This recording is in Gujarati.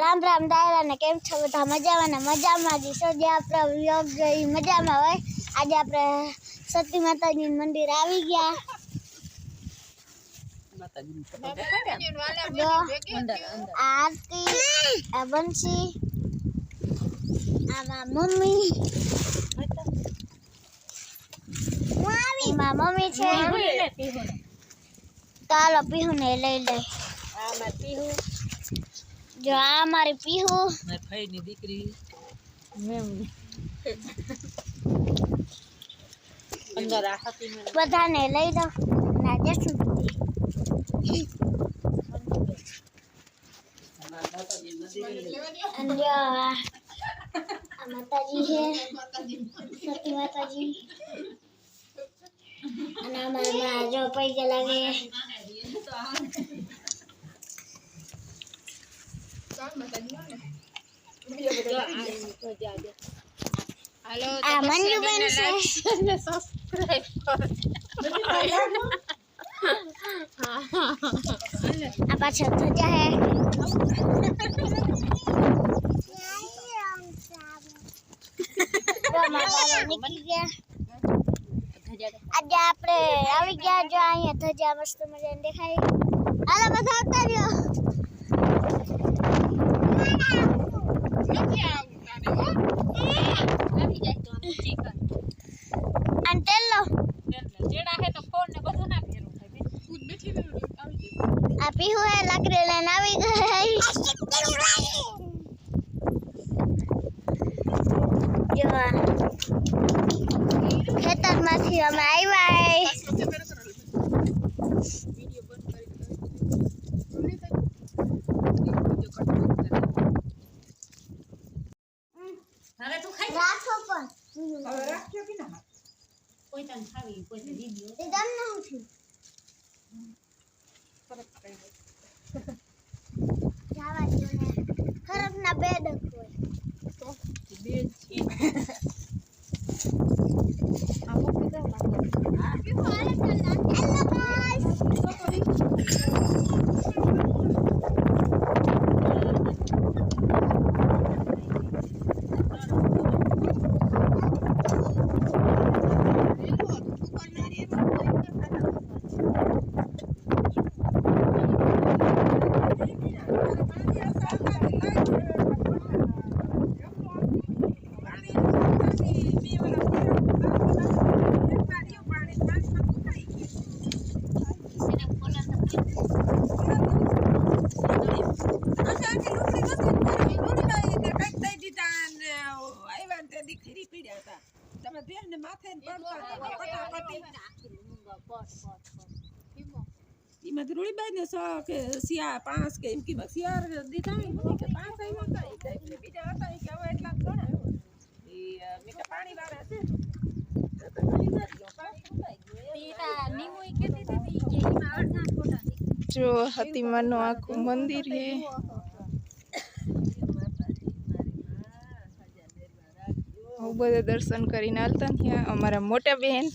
રામ રામ દાયરા ને કેમ છો બધા મજામાં જ છો જે આપણા વ્લોગ જોઈ મજામાં હોય। આજે આપણે સતી માતાજી મંદિર આવી ગયા। આરતી આ બંસી આમાં મમ્મી એમાં મમ્મી છે। ચાલો પીહુ ને લઈ લઈ। जो हमारी पीहू भाई नी दीकरी अंदर आती में बधा ने लई दो ना जसु अंजो माताजी है सती माताजी અને અમારા જો પૈસા લાગે हेलो आ मंजू बेन से सब्सक्राइब आ पाछा थजा है જો મારા નીકળી ગયા। આજે આપણે આવી ગયા જો અહીંયા ધજા મસ્ત મજાને દેખાય। હાલો બધા આવતા રહ્યો। अंटेलो जेड़ा है तो फोन ने બધું ના ફેરો થાય ખુદ બેઠી આવી आ पीहू है लकड़ी लेने આવી ગઈ। જો ખેતરમાંથી અમે આવ્યા। વિડિયો બંધ કરી હવે તું ખાઈ રાખો પણ હવે રાખ્યો કે ના કોઈ તને ખાવી કોઈ તને દીધી એ દમ ન ઉઠ્યું ફરક પડી જાવા દો ને ખરક ના બે ડક હોય તો બે છે આ મોકલી દે આ કે હાલે ચાલ હેલો ગાઈસ मधुरी बाई ने 100 के सिया 5 के इनकी बसियार दीता है के 5 आई होता है એટલે બીજા હતા કે હવે એટલા ઘણા એ મીઠા પાણી વાળા છે તો ઘણી વાર પાણી ઉકાઈ ગયો ઈરા નીમોઈ કેતી હતી કે એમાં અડધા ફોટા जो हतिमानो आखू मंदिर है। હું બધા દર્શન કરીને આલતા ત્યાં અમારા મોટા બહેન